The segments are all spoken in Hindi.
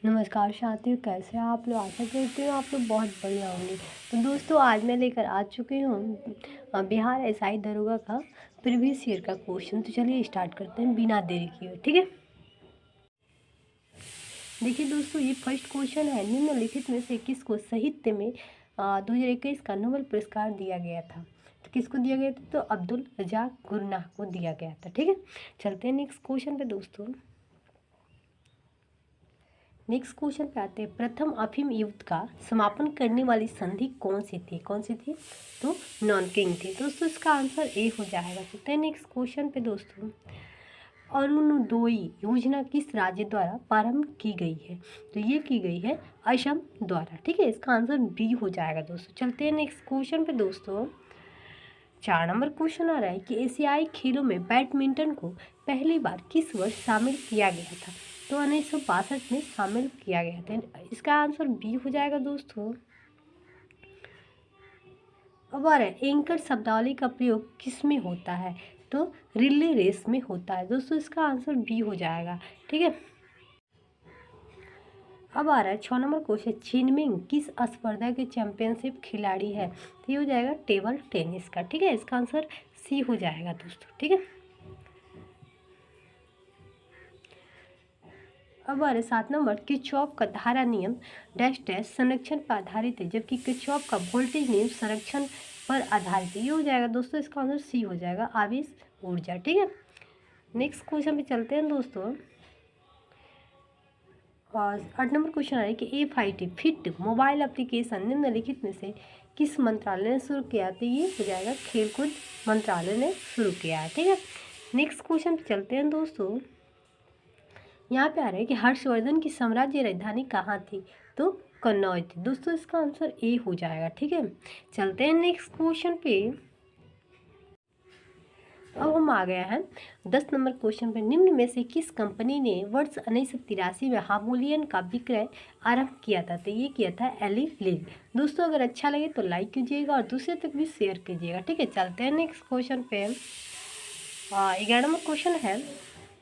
नमस्कार साथियों, कैसे हैं आप लोग। आशा करती हूँ आप लोग बहुत बढ़िया होंगे। तो दोस्तों, आज मैं लेकर आ चुकी हूँ बिहार एसआई दरोगा का प्रीवियस ईयर का क्वेश्चन। तो चलिए स्टार्ट करते हैं बिना देरी किए, ठीक है। देखिए दोस्तों, ये फर्स्ट क्वेश्चन है, निम्नलिखित में से किसको साहित्य में 2021 का नोबेल पुरस्कार दिया गया था। तो किसको दिया गया था, तो अब्दुल रजाक गुरनाह को दिया गया था, ठीक है। चलते हैं नेक्स्ट क्वेश्चन पे दोस्तों। नेक्स्ट क्वेश्चन पे आते हैं, प्रथम अफीम युद्ध का समापन करने वाली संधि कौन सी थी। तो नॉनकिंग थी। दोस्तों इसका आंसर ए हो जाएगा। चलते हैं नेक्स्ट क्वेश्चन पे दोस्तों। अरुणोदय योजना किस राज्य द्वारा प्रारंभ की गई है। तो ये की गई है असम द्वारा, ठीक है। इसका आंसर बी हो जाएगा दोस्तों। चलते हैं नेक्स्ट क्वेश्चन पे दोस्तों। 4 नंबर क्वेश्चन आ रहा है कि एशियाई खेलों में बैडमिंटन को पहली बार किस वर्ष शामिल किया गया था। तो 1962 में शामिल किया गया था। इसका आंसर बी हो जाएगा दोस्तों। अब आ रहा है, एंकर शब्दावली का प्रयोग किस में होता है। तो रिले रेस में होता है दोस्तों। इसका आंसर बी हो जाएगा, ठीक है। अब आ रहा है 6 नंबर क्वेश्चन, चिनमिंग किस स्पर्धा के चैंपियनशिप खिलाड़ी है। तो ये हो जाएगा टेबल टेनिस का, ठीक है। इसका आंसर सी हो जाएगा दोस्तों, ठीक है। अब आ रहे 7 नंबर, किरचॉफ का धारा नियम डैश डैश संरक्षण पर आधारित है, जबकि किरचॉफ का वोल्टेज नियम संरक्षण पर आधारित है। ये हो जाएगा दोस्तों। इसका आंसर सी हो जाएगा, आवेश ऊर्जा, ठीक है। नेक्स्ट क्वेश्चन पे चलते हैं दोस्तों। और 8 नंबर क्वेश्चन आ रहा है कि FIT फिट मोबाइल एप्लीकेशन निम्नलिखित में से किस मंत्रालय ने शुरू किया। तो ये हो जाएगा खेलकूद मंत्रालय ने शुरू किया है, ठीक है। नेक्स्ट क्वेश्चन पे चलते हैं दोस्तों। यहाँ पे आ रहा है कि हर्षवर्धन की साम्राज्य राजधानी कहाँ थी। तो कन्नौज थी दोस्तों। इसका आंसर ए हो जाएगा, ठीक है। चलते हैं नेक्स्ट क्वेश्चन पे। अब हम आ गए हैं 10 नंबर क्वेश्चन पे, निम्न में से किस कंपनी ने वर्ष 1983 में हार्मोनियम का विक्रय आरंभ किया था। तो ये किया था एली लिन। दोस्तों अगर अच्छा लगे तो लाइक कीजिएगा और दूसरे तक भी शेयर कीजिएगा, ठीक है। चलते हैं नेक्स्ट क्वेश्चन पे। 11 नंबर क्वेश्चन है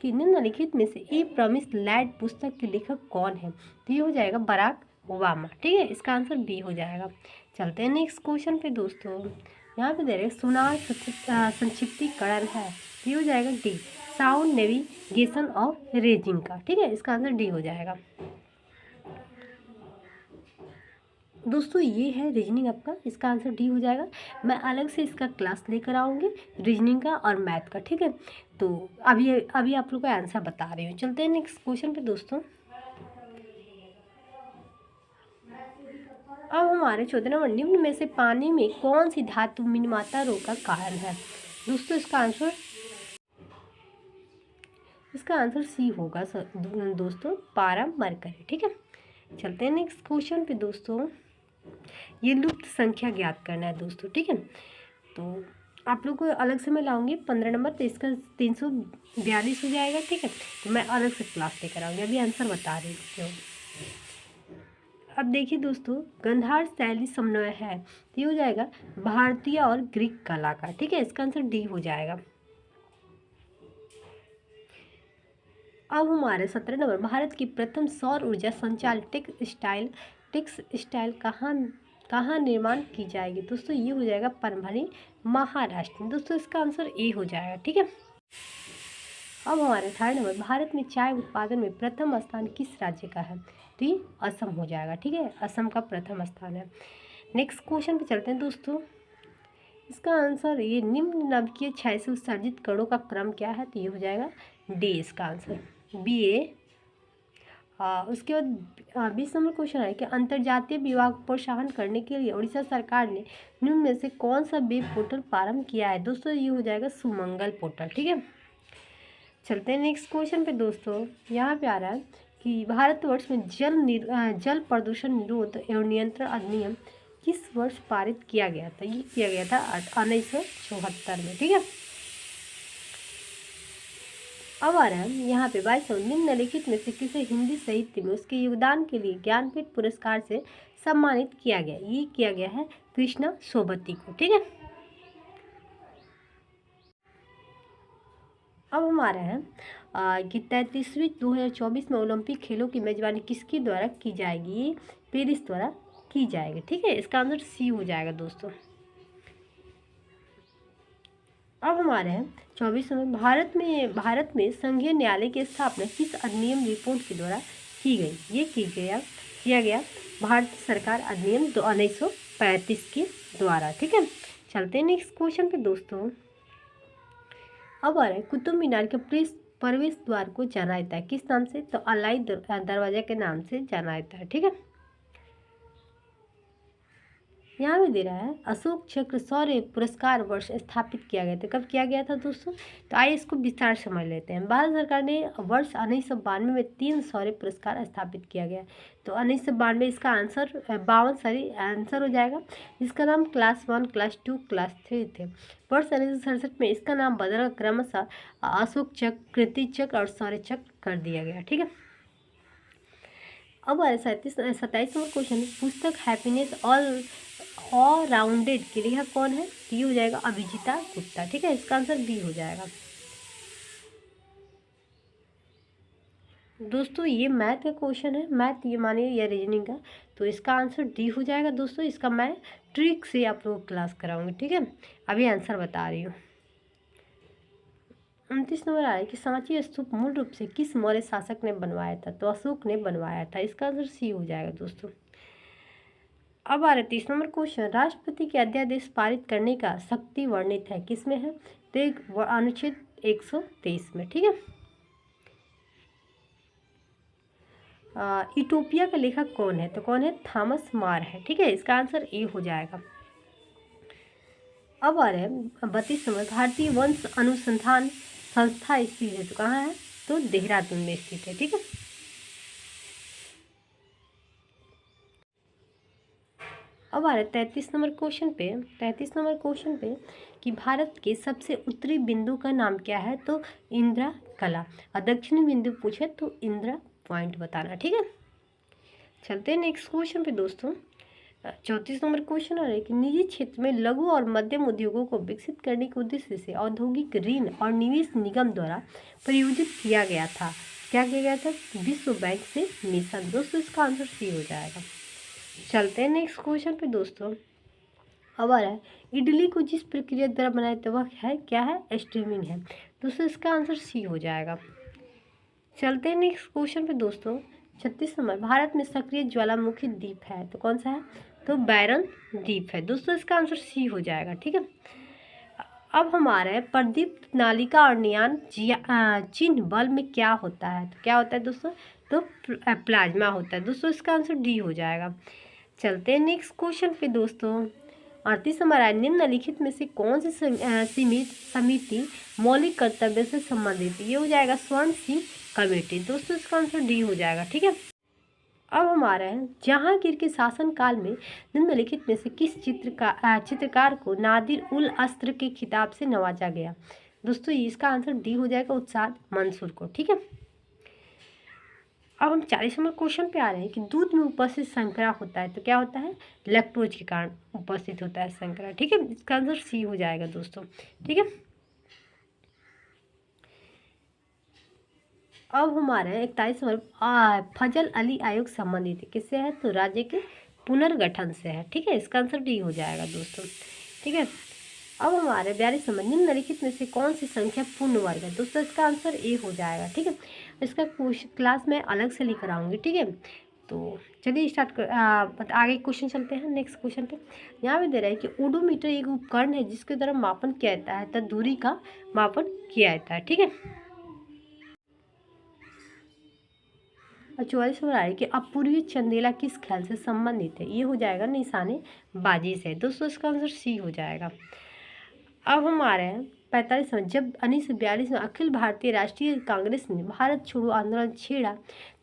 कि निम्नलिखित में से ए प्रॉमिस लैंड पुस्तक के लेखक कौन है। तो ये हो जाएगा बराक ओबामा, ठीक है। इसका आंसर बी हो जाएगा। चलते हैं नेक्स्ट क्वेश्चन पे दोस्तों। यहाँ पे दे रहे सोनार संक्षिप्तीकरण है। ये हो जाएगा D, sound navigation of raising का, ठीक है। इसका आंसर डी हो जाएगा दोस्तों। ये है रीजनिंग आपका, इसका आंसर डी हो जाएगा। मैं अलग से इसका क्लास लेकर आऊँगी रीजनिंग का और मैथ का, ठीक है। तो अभी आप लोग को आंसर बता रही हूँ। चलते हैं नेक्स्ट क्वेश्चन पे दोस्तों। अब हमारे 14 नंबर, निम्न में से पानी में कौन सी धातु मिनमाता रोग का कारण है। दोस्तों इसका आंसर सी होगा दोस्तों, पारा मरकरी, ठीक है। चलते हैं नेक्स्ट क्वेश्चन पे दोस्तों। ये लुप्त संख्या ज्ञात करना है दोस्तों, ठीक है। तो आप लोग को अलग से मैं लाऊंगी 15 नंबर, तो इसका 342 हो जाएगा, ठीक है। तो मैं अलग से क्लास लेकर आऊँगी, अभी आंसर बता रही हूँ। अब देखिए दोस्तों, गंधार शैली समन्वय है। तो ये हो जाएगा भारतीय और ग्रीक कला का, ठीक है। इसका आंसर डी हो जाएगा। अब हमारे 17 नंबर, भारत की प्रथम सौर ऊर्जा संचालित टेक्सटाइल कहाँ निर्माण की जाएगी। दोस्तों ये हो जाएगा परभणी महाराष्ट्र में। दोस्तों इसका आंसर ए हो जाएगा, ठीक है। अब हमारे 18 नंबर, भारत में चाय उत्पादन में प्रथम स्थान किस राज्य का है। तो ये असम हो जाएगा, ठीक है। असम का प्रथम स्थान है। नेक्स्ट क्वेश्चन पे चलते हैं दोस्तों। इसका आंसर ये निम्न नाभिकीय क्षय से उत्सर्जित कणों का क्रम क्या है। तो ये हो जाएगा डी, इसका आंसर बी ए। उसके बाद 20 नंबर क्वेश्चन है कि अंतर्जातीय विवाह को प्रोत्साहन करने के लिए उड़ीसा सरकार ने निम्न में से कौन सा वेब पोर्टल प्रारंभ किया है। दोस्तों ये हो जाएगा सुमंगल पोर्टल, ठीक है। चलते हैं नेक्स्ट क्वेश्चन पे दोस्तों। यहाँ पे आ रहा है कि भारतवर्ष में जल प्रदूषण निरोध एवं नियंत्रण अधिनियम किस वर्ष पारित किया गया था। ये किया गया था 1974 में, ठीक है। अब आ रहा है यहाँ पे 22 निम्नलिखित में से किसे हिंदी साहित्य में उसके योगदान के लिए ज्ञानपीठ पुरस्कार से सम्मानित किया गया। ये किया गया है कृष्णा सोबती को, ठीक है। अब हमारा है कि 33वीं 2024 में ओलंपिक खेलों की मेजबानी किसके द्वारा की जाएगी? पेरिस द्वारा की जाएगी। ठीक है, इसका आंसर सी हो जाएगा दोस्तों। अब हमारे हैं 24 में, भारत में संघीय न्यायालय की स्थापना किस अधिनियम रिपोर्ट के द्वारा की गई? ये किया गया भारत सरकार अधिनियम 1935 के द्वारा। ठीक है, चलते हैं नेक्स्ट क्वेश्चन पे दोस्तों। अब आ रहा है कुतुब मीनार के प्रवेश द्वार को जाना जाता है किस नाम से? तो अलाई दरवाजा के नाम से जाना जाता है। ठीक है, यहाँ भी दे रहा है अशोक चक्र शौर्य पुरस्कार वर्ष स्थापित किया गया था। कब किया गया था दोस्तों? तो आइए इसको विस्तार से समझ लेते हैं। भारत सरकार ने वर्ष 1992 में 3 शौर्य पुरस्कार स्थापित किया गया। तो 1992 इसका आंसर 52 आंसर हो जाएगा। इसका नाम क्लास 1, क्लास 2, क्लास 3 थे। वर्ष 1967 में इसका नाम बदलकर क्रमशः अशोक चक्र, कीर्ति चक्र और शौर्य चक्र कर दिया गया। ठीक है, अब 27 नंबर क्वेश्चन, पुस्तक हैप्पीनेस ऑल राउंडेड के लेखक कौन है? ये हो जाएगा अभिजीता गुप्ता। ठीक है, इसका आंसर बी हो जाएगा दोस्तों। ये मैथ का क्वेश्चन है, मैथ ये मानिए या रीजनिंग का, तो इसका आंसर डी हो जाएगा दोस्तों। इसका मैं ट्रिक से आप लोग क्लास कराऊंगी। ठीक है, अभी आंसर बता रही हूँ। 29 नंबर आ रहा है कि सांची स्तूप मूल रूप से किस मौर्य शासक ने बनवाया था? तो अशोक ने बनवाया था। इसका आंसर सी हो जाएगा दोस्तों। अब आ रहा है 30 नंबर क्वेश्चन, राष्ट्रपति के अध्यादेश पारित करने का शक्ति वर्णित है किसमें है? तो एक अनुच्छेद 123 में। ठीक है, यूटोपिया का लेखक कौन है? तो कौन है? थॉमस मार है। ठीक है, इसका आंसर ए हो जाएगा। अब आ रहे हैं 32 नंबर, भारतीय वंश अनुसंधान संस्था स्थित है तो कहाँ है? तो देहरादून में स्थित है। ठीक है, अब आ रहा है 33 नंबर क्वेश्चन पे कि भारत के सबसे उत्तरी बिंदु का नाम क्या है? तो इंदिरा कला। और दक्षिणी बिंदु पूछे तो इंदिरा पॉइंट बताना। ठीक है, चलते हैं नेक्स्ट क्वेश्चन पे दोस्तों। 34 नंबर क्वेश्चन आ रहा है कि निजी क्षेत्र में लघु और मध्यम उद्योगों को विकसित करने के उद्देश्य से औद्योगिक ऋण और निवेश निगम द्वारा प्रायोजित किया गया था। क्या किया गया था? विश्व बैंक से मिशन। दोस्तों इसका आंसर सी हो जाएगा। चलते हैं नेक्स्ट क्वेश्चन पे दोस्तों। अब आ रहा है इडली को जिस प्रक्रिया द्वारा बनाया जाता है वह है क्या है? स्टीमिंग है। दोस्तों इसका आंसर सी हो जाएगा। चलते हैं नेक्स्ट क्वेश्चन पे दोस्तों। 36 नंबर, भारत में सक्रिय ज्वालामुखी द्वीप है तो कौन सा है? तो बैरन द्वीप है। दोस्तों इसका आंसर सी हो जाएगा। ठीक है, अब हमारा है प्रदीप्त नालिका और नियान चिन्ह बल्ब में क्या होता है? तो क्या होता है दोस्तों? तो प्लाज्मा होता है। दोस्तों इसका आंसर डी हो जाएगा। चलते हैं नेक्स्ट क्वेश्चन पे दोस्तों। 38 हमारा निम्नलिखित में से कौन सी समिति मौलिक कर्तव्य से संबंधित? ये हो जाएगा स्वर्ण सिंह कमेटी। दोस्तों इसका आंसर डी हो जाएगा। ठीक है, अब हमारा है जहांगीर के शासनकाल में निम्नलिखित में से किस चित्रकार को नादिर उल अस्त्र के खिताब से नवाजा गया? दोस्तों इसका आंसर डी हो जाएगा उत्साद मंसूर को। ठीक है, अब हम 40 नंबर क्वेश्चन पे आ रहे हैं कि दूध में उपस्थित शर्करा होता है तो क्या होता है? लैक्टोज के कारण उपस्थित होता है शर्करा। ठीक है, इसका आंसर सी हो जाएगा दोस्तों। ठीक है, अब हमारा 41 नंबर, फजल अली आयोग संबंधित है किससे है? तो राज्य के पुनर्गठन से है। ठीक है, इसका आंसर डी हो जाएगा दोस्तों। ठीक है, अब हमारे 42 नंबर, निम्नलिखित में से कौन सी संख्या पूर्ण वर्ग है? दोस्तों इसका आंसर ए हो जाएगा। ठीक है, इसका क्लास में अलग से लेकर आऊँगी। ठीक है, तो चलिए स्टार्ट कर आगे क्वेश्चन चलते हैं नेक्स्ट क्वेश्चन पे। यहाँ पे दे रहा है कि ओडोमीटर एक उपकरण है जिसके द्वारा मापन किया जाता है तथा दूरी का मापन किया जाता है। ठीक है, और 44 हो रहा है कि अपूर्वी चंदेला किस खेल से संबंधित है? ये हो जाएगा निशानेबाजी से। दोस्तों इसका आंसर सी हो जाएगा। अब हम आ रहे हैं 45 में, जब 1942 में अखिल भारतीय राष्ट्रीय कांग्रेस ने भारत छोड़ो आंदोलन छेड़ा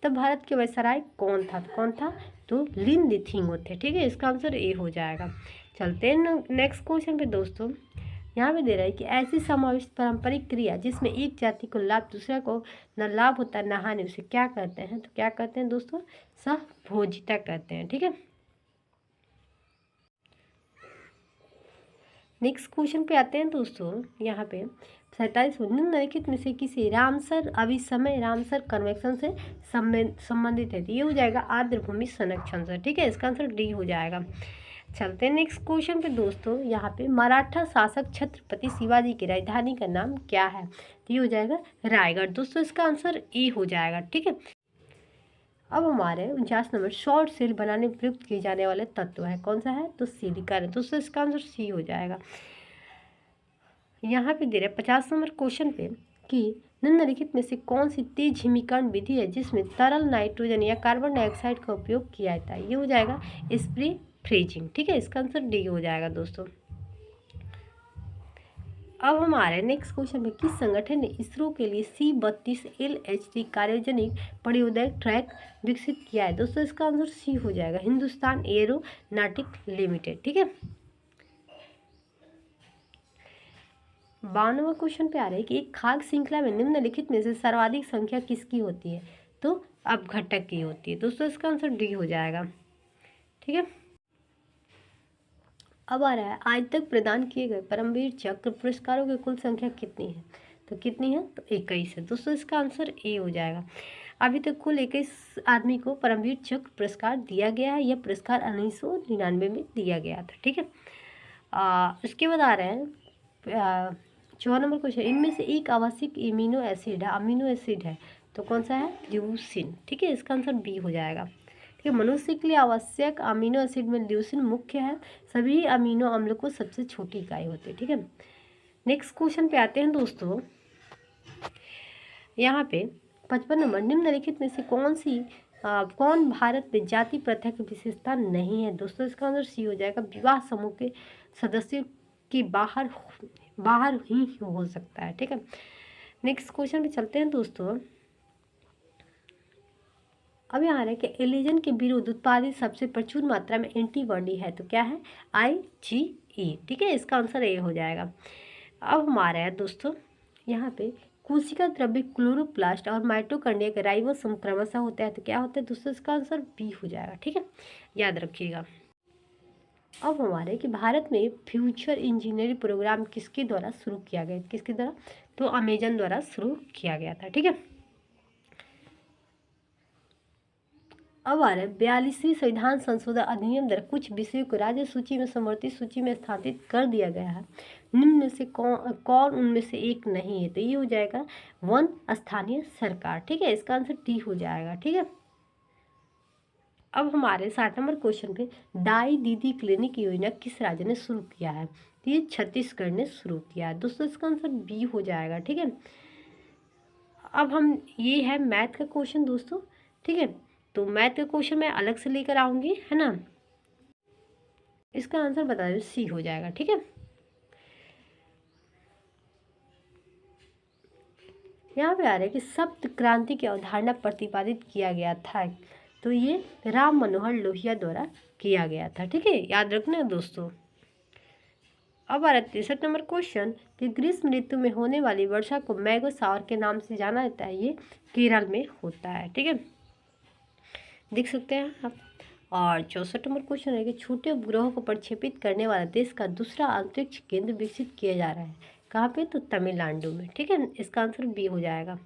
तब भारत के वायसराय कौन था? तो लिन लिथिंगो थे। ठीक है, इसका आंसर ए हो जाएगा। चलते हैं नेक्स्ट क्वेश्चन पे दोस्तों। यहाँ पे दे रहा है कि ऐसी समाविष्ट पारंपरिक क्रिया जिसमें एक जाति को लाभ दूसरा को न लाभ होता है न हानि, उसे क्या कहते हैं? तो क्या कहते हैं दोस्तों? सहभोजिता कहते हैं। ठीक है, नेक्स्ट क्वेश्चन पे आते हैं दोस्तों। यहाँ पे 47 निम्नलिखित में से किसी रामसर अभिसमय रामसर कन्वेक्शन से संबंधित है? तो ये हो जाएगा आर्द्रभूमि संरक्षण से। ठीक है, इसका आंसर डी हो जाएगा। चलते हैं नेक्स्ट क्वेश्चन पे दोस्तों। यहाँ पे मराठा शासक छत्रपति शिवाजी की राजधानी का नाम क्या है? तो ये हो जाएगा रायगढ़। दोस्तों इसका आंसर ए हो जाएगा। ठीक है, अब हमारे 49 नंबर शॉर्ट सेल बनाने में प्रयुक्त किए जाने वाले तत्व है, कौन सा है? तो सिलिकॉन। दोस्तों इसका आंसर सी हो जाएगा। यहाँ पे दे रहे 50 नंबर क्वेश्चन पे कि निम्नलिखित में से कौन सी तेज हिमीकरण विधि है जिसमें तरल नाइट्रोजन या कार्बन डाइऑक्साइड का उपयोग किया जाता है? ये हो जाएगा स्प्रे फ्रीजिंग। ठीक है, इसका आंसर डी हो जाएगा दोस्तों। अब हमारे नेक्स्ट क्वेश्चन में किस संगठन ने इसरो के लिए C-32 LHC क्रायोजेनिक प्रयोदय ट्रैक विकसित किया है? दोस्तों इसका आंसर सी हो जाएगा, हिंदुस्तान एरोनॉटिक लिमिटेड। ठीक है, 52वां क्वेश्चन पे आ रहा है कि एक खाद्य श्रृंखला में निम्नलिखित में से सर्वाधिक संख्या किसकी होती है? तो अपघटक की होती है। दोस्तों इसका आंसर डी हो जाएगा। ठीक है, अब आ रहा है आज तक प्रदान किए गए परमवीर चक्र पुरस्कारों की कुल संख्या कितनी है? तो कितनी है? तो 21 है। दोस्तों इसका आंसर ए हो जाएगा। अभी तक कुल 21 आदमी को परमवीर चक्र पुरस्कार दिया गया है। यह पुरस्कार 1999 में दिया गया था। ठीक है, उसके बाद आ रहे हैं 4 नंबर क्वेश्चन। इनमें से एक आवश्यक अमीनो एसिड है, तो कौन सा है? ल्यूसिन। ठीक है, इसका आंसर बी हो जाएगा। ठीक है, मनुष्य के लिए आवश्यक अमीनो एसिड में ल्यूसिन मुख्य है। सभी अमीनो अम्ल को सबसे छोटी इकाई होती है। ठीक है, नेक्स्ट क्वेश्चन पे आते हैं दोस्तों। यहाँ पे 55 नंबर निम्नलिखित में से कौन भारत में जाति प्रथा की विशेषता नहीं है? दोस्तों इसका आंसर सी हो जाएगा, विवाह समूह के सदस्यों के बाहर ही हो सकता है। ठीक है, नेक्स्ट क्वेश्चन पे चलते हैं दोस्तों। अब यहाँ आ रहा है कि एलिजन के विरुद्ध उत्पादित सबसे प्रचुर मात्रा में एंटीबॉडी है, तो क्या है? IgE। ठीक है, इसका आंसर ए हो जाएगा। अब हमारा है दोस्तों यहाँ पे कोशिका द्रव्य क्लोरोप्लास्ट और माइटोकॉन्ड्रिया के राइबोसोम क्रमशः होता है, तो क्या होता है? दोस्तों इसका आंसर बी हो जाएगा। ठीक है, याद रखिएगा। अब हमारे कि भारत में फ्यूचर इंजीनियरिंग प्रोग्राम किसके द्वारा शुरू किया गया? किसके द्वारा? तो अमेजन द्वारा शुरू किया गया था। ठीक है, अब आ रहा है 42वीं संविधान संशोधन अधिनियम द्वारा कुछ विषयों को राज्य सूची में समवर्ती सूची में स्थापित कर दिया गया है। निम्न में से कौन उनमें से एक नहीं है? तो ये हो जाएगा वन स्थानीय सरकार। ठीक है, इसका आंसर टी हो जाएगा। ठीक है, अब हमारे 60 नंबर क्वेश्चन पे दाई दीदी क्लिनिक योजना किस राज्य ने शुरू किया है? तो ये छत्तीसगढ़ ने शुरू किया है। दोस्तों इसका आंसर बी हो जाएगा। ठीक है, अब हम ये है मैथ का क्वेश्चन दोस्तों। ठीक है, तो मैथ का क्वेश्चन मैं अलग से लेकर आऊँगी, है ना। इसका आंसर बता दो, सी हो जाएगा। ठीक है, यहाँ पे आ रहा है कि सप्त क्रांति की अवधारणा प्रतिपादित किया गया था, तो ये राम मनोहर लोहिया द्वारा किया गया था। ठीक है, याद रखना दोस्तों। अब आ रहा है 63 नंबर क्वेश्चन कि ग्रीष्म ऋतु में होने वाली वर्षा को मैगो शावर के नाम से जाना जाता है। ये केरल में होता है। ठीक है, देख सकते हैं आप। और 64 नंबर क्वेश्चन है कि छोटे उपग्रहों को प्रक्षेपित करने वाला देश का दूसरा अंतरिक्ष केंद्र विकसित किया जा रहा है, कहाँ पे? तो तमिलनाडु में। ठीक है, इसका आंसर बी हो जाएगा।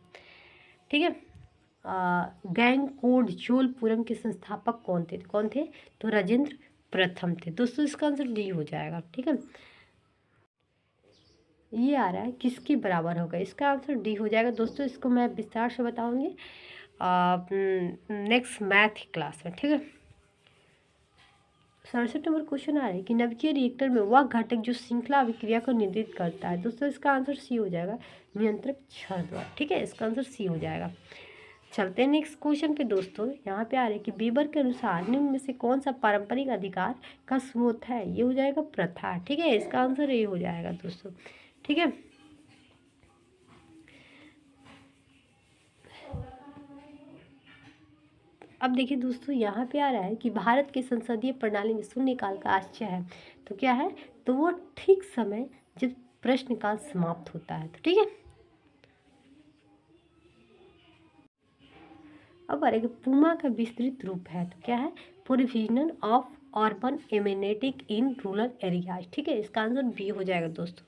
ठीक है, गैंगकोड चोलपुरम के संस्थापक कौन थे? तो राजेंद्र प्रथम थे। दोस्तों इसका आंसर डी हो जाएगा। ठीक है, ये आ रहा है किसके बराबर होगा? इसका आंसर डी हो जाएगा दोस्तों। इसको मैं विस्तार से बताऊंगी नेक्स्ट मैथ क्लास में। ठीक है, 67 नंबर क्वेश्चन आ रहा है कि नवकीय रिएक्टर में वह घटक जो श्रृंखला अभिक्रिया को निर्दिष्ट करता है। दोस्तों इसका आंसर सी हो जाएगा, नियंत्रक छड़ द्वारा। ठीक है, इसका आंसर सी हो जाएगा। चलते हैं नेक्स्ट क्वेश्चन पे दोस्तों। यहाँ पे आ रहा है कि बीबर के अनुसार निम्न में से कौन सा पारंपरिक अधिकार का स्रोत है? ये हो जाएगा प्रथा। ठीक है, इसका आंसर ये हो जाएगा दोस्तों। ठीक है, अब देखिए दोस्तों, यहाँ पे आ रहा है कि भारत की संसदीय प्रणाली में शून्यकाल का आश्चर्य है, तो क्या है? तो वो ठीक समय जब प्रश्नकाल समाप्त होता है। तो ठीक है, अब आ रहा है कि पुमा का विस्तृत रूप है, तो क्या है? Provision of urban amenities in rural areas. ठीक है, इसका आंसर बी हो जाएगा दोस्तों।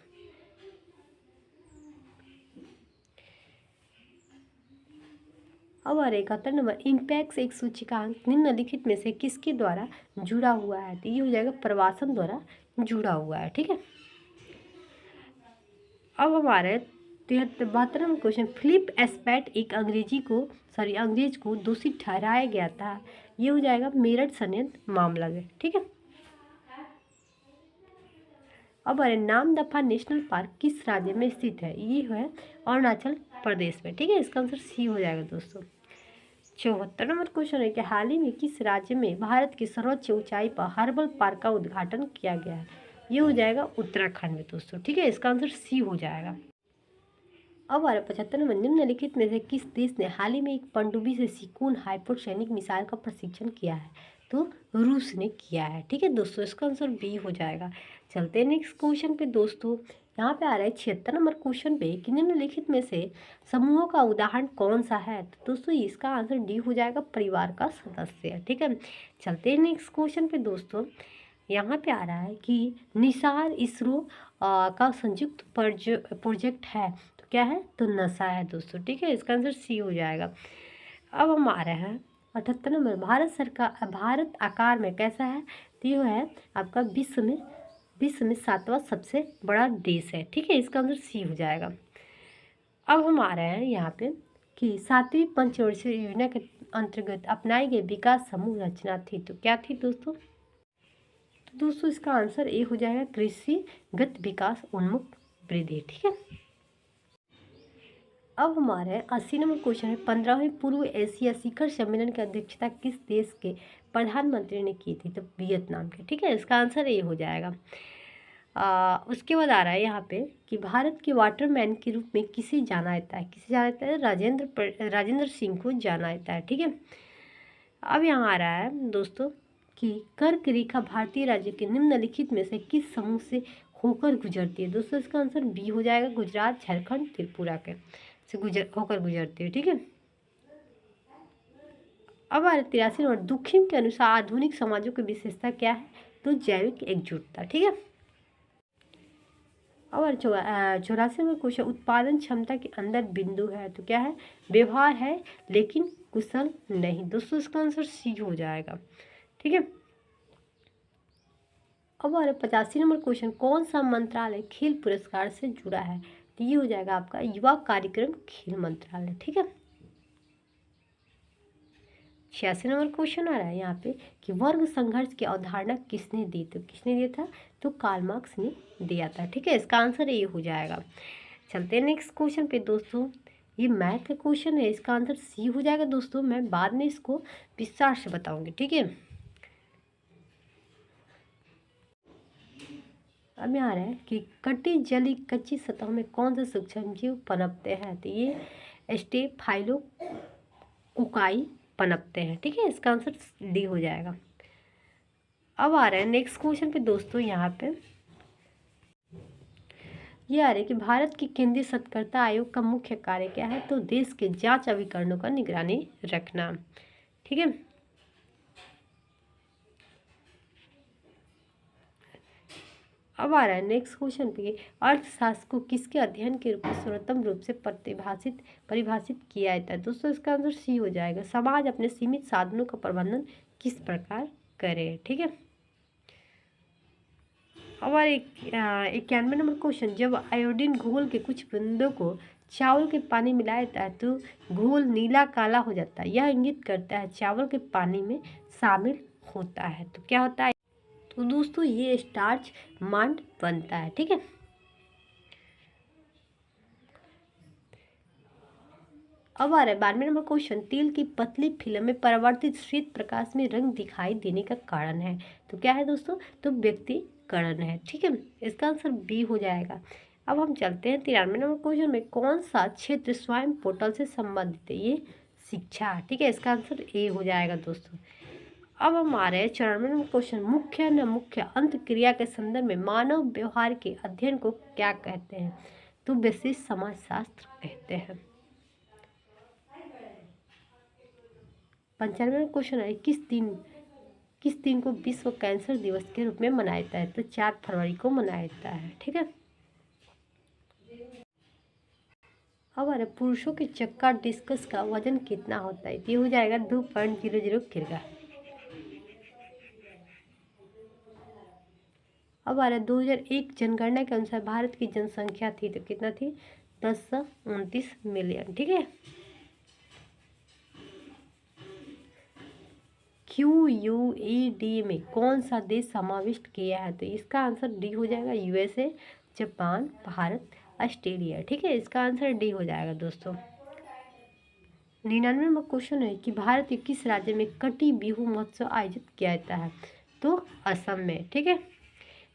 अब आ रहा 71 नंबर, इम्पैक्स एक सूचकांक निम्नलिखित में से किसके द्वारा जुड़ा हुआ है? तो ये हो जाएगा प्रवासन द्वारा जुड़ा हुआ है। ठीक है, अब हमारे 72 नंबर क्वेश्चन, फिलिप एस्पेट एक अंग्रेज को दोषी ठहराया गया था। ये हो जाएगा मेरठ संयंत्र मामला में। ठीक है, अब अरे नामदफा नेशनल पार्क किस राज्य में स्थित है? ये है अरुणाचल प्रदेश में। ठीक है, इसका आंसर सी हो जाएगा दोस्तों। 74 नंबर क्वेश्चन है कि हाल ही में किस राज्य में भारत की सर्वोच्च ऊंचाई पर हर्बल पार्क का उद्घाटन किया गया है? ये हो जाएगा उत्तराखंड में दोस्तों। ठीक है, इसका आंसर सी हो जाएगा। अब आ रहा 75 नंबर, निम्नलिखित में से किस देश ने हाल ही में एक पनडुब्बी से सिकुन हाइपरसोनिक मिसाइल का प्रशिक्षण किया है? तो रूस ने किया है। ठीक है दोस्तों, इसका आंसर बी हो जाएगा। चलते हैं नेक्स्ट क्वेश्चन पे दोस्तों। यहाँ पे आ रहा है 76 नंबर क्वेश्चन पे कि निम्नलिखित में से समूहों का उदाहरण कौन सा है? तो दोस्तों इसका आंसर डी हो जाएगा, परिवार का सदस्य। ठीक है, चलते हैं नेक्स्ट क्वेश्चन पे दोस्तों। यहाँ पे आ रहा है कि निसार इसरो का संयुक्त प्रोजेक्ट है, तो क्या है? तो नशा है दोस्तों। ठीक है, इसका आंसर सी हो जाएगा। अब हम आ रहे हैं 78 नंबर, भारत आकार में कैसा है? तो ये है आपका विश्व में 7वां सबसे बड़ा देश है। ठीक है, इसका आंसर सी हो जाएगा। अब हम आ रहे हैं यहाँ पे कि 7वीं पंचवर्षीय योजना के अंतर्गत अपनाई गई विकास समूह रचना थी, तो क्या थी दोस्तों? तो दोस्तों इसका आंसर ए हो जाएगा, कृषिगत विकास उन्मुख वृद्धि। ठीक है, अब हमारे 80 नंबर क्वेश्चन है, 15वें पूर्व एशिया शिखर सम्मेलन की अध्यक्षता किस देश के प्रधानमंत्री ने की थी? तो वियतनाम के। ठीक है, इसका आंसर ए हो जाएगा। उसके बाद आ रहा है यहाँ पे कि भारत के वाटरमैन के रूप में किसे जाना जाता है? राजेंद्र सिंह को जाना जाता है। ठीक है, अब यहाँ आ रहा है दोस्तों कि कर्क रेखा भारतीय राज्य के निम्नलिखित में से किस समूह से होकर गुजरती है? दोस्तों इसका आंसर बी हो जाएगा, गुजरात, झारखंड, त्रिपुरा के से होकर गुजरती है। ठीक है, अब आ रहा 83 नंबर, दुखिम के अनुसार आधुनिक समाजों की विशेषता क्या है? तो जैविक एकजुटता। ठीक है, और 84 में क्वेश्चन, उत्पादन क्षमता के अंदर बिंदु है, तो क्या है? व्यवहार है लेकिन कुशल नहीं। दोस्तों इसका आंसर सी हो जाएगा। ठीक है, अब आ रहा 85 नंबर क्वेश्चन, कौन सा मंत्रालय खेल पुरस्कार से जुड़ा है? तो ये हो जाएगा आपका युवा कार्यक्रम खेल मंत्रालय। ठीक है, 86 नंबर क्वेश्चन आ रहा है यहाँ पे कि वर्ग संघर्ष की अवधारणा किसने दी? तो किसने दिया था? तो कार्ल मार्क्स ने दिया था। ठीक है, इसका आंसर ये हो जाएगा। चलते हैं नेक्स्ट क्वेश्चन पे दोस्तों। ये मैथ का क्वेश्चन है, इसका आंसर सी हो जाएगा दोस्तों। मैं बाद में इसको विस्तार से बताऊंगी। ठीक है, अब यहाँ आ रहा है कि कटी जली कच्ची सतहों में कौन से सूक्ष्म जीव पनपते हैं? तो ये स्टेफाइलोकोकाई पनपते हैं। ठीक है, इसका आंसर डी हो जाएगा। अब आ रहा है नेक्स्ट क्वेश्चन पे दोस्तों। यहाँ पे ये आ रहा है कि भारत की केंद्रीय सतर्कता आयोग का मुख्य कार्य क्या है? तो देश के जांच अभिकरणों का निगरानी रखना। ठीक है, अब आ रहा है नेक्स्ट क्वेश्चन पे, अर्थशास्त्र को किसके अध्ययन के रूप में सर्वोत्तम रूप से परिभाषित किया जाता है? दोस्तों इसका आंसर सी हो जाएगा, समाज अपने सीमित साधनों का प्रबंधन किस प्रकार करे। ठीक है, अब 91 नंबर क्वेश्चन, जब आयोडीन घोल के कुछ बूंदों को चावल के पानी मिलाया जाता है तो घोल नीला काला हो जाता है, यह इंगित करता है चावल के पानी में शामिल होता है, तो क्या होता है? तो दोस्तों ये स्टार्च मांड बनता है। ठीक है, अब आ रहा है 92 नंबर क्वेश्चन, तिल की पतली फिल्म में परावर्तित श्वेत प्रकाश में रंग दिखाई देने का कारण है, तो क्या है दोस्तों? तो व्यक्तिकरण है। ठीक है, इसका आंसर बी हो जाएगा। अब हम चलते हैं 93 नंबर क्वेश्चन में, कौन सा क्षेत्र स्वयं पोर्टल से संबंधित है? ये शिक्षा। ठीक है, इसका आंसर ए हो जाएगा दोस्तों। अब हम आ रहे हैं 94 नंबर क्वेश्चन, मुख्य न मुख्य अंत क्रिया के संदर्भ में मानव व्यवहार के अध्ययन को क्या कहते हैं? तो विशिष्ट समाजशास्त्र कहते हैं। 95 क्वेश्चन है, किस दिन को विश्व कैंसर दिवस के रूप में मनाया जाता है? तो 4 फरवरी को मनाया जाता है। ठीक है, अब आ रहा है पुरुषों के चक्का डिस्कस का वजन कितना होता है? ये हो जाएगा 2.00 किलोग्राम। अब आ रहा है 2001 जनगणना के अनुसार भारत की जनसंख्या थी तो कितना थी? 1029 मिलियन। ठीक है। QUED में कौन सा देश समाविष्ट किया है? तो इसका आंसर डी हो जाएगा, USA, जापान, भारत, ऑस्ट्रेलिया। ठीक है, इसका आंसर डी हो जाएगा दोस्तों। 99वां क्वेश्चन है कि भारत के किस राज्य में कटी बिहू महोत्सव आयोजित किया जाता है? तो असम में। ठीक है।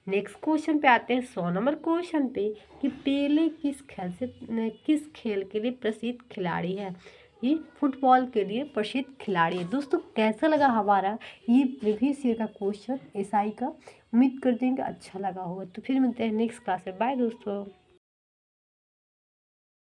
नेक्स्ट क्वेश्चन पे आते हैं, 100 नंबर क्वेश्चन पे कि पेले किस खेल के लिए प्रसिद्ध खिलाड़ी है? ये फुटबॉल के लिए प्रसिद्ध खिलाड़ी है। दोस्तों कैसा लगा हमारा ये प्रीवियस ईयर का क्वेश्चन एसआई का? उम्मीद करते हैं कि अच्छा लगा होगा। तो फिर मिलते हैं नेक्स्ट क्लास में। बाय दोस्तों।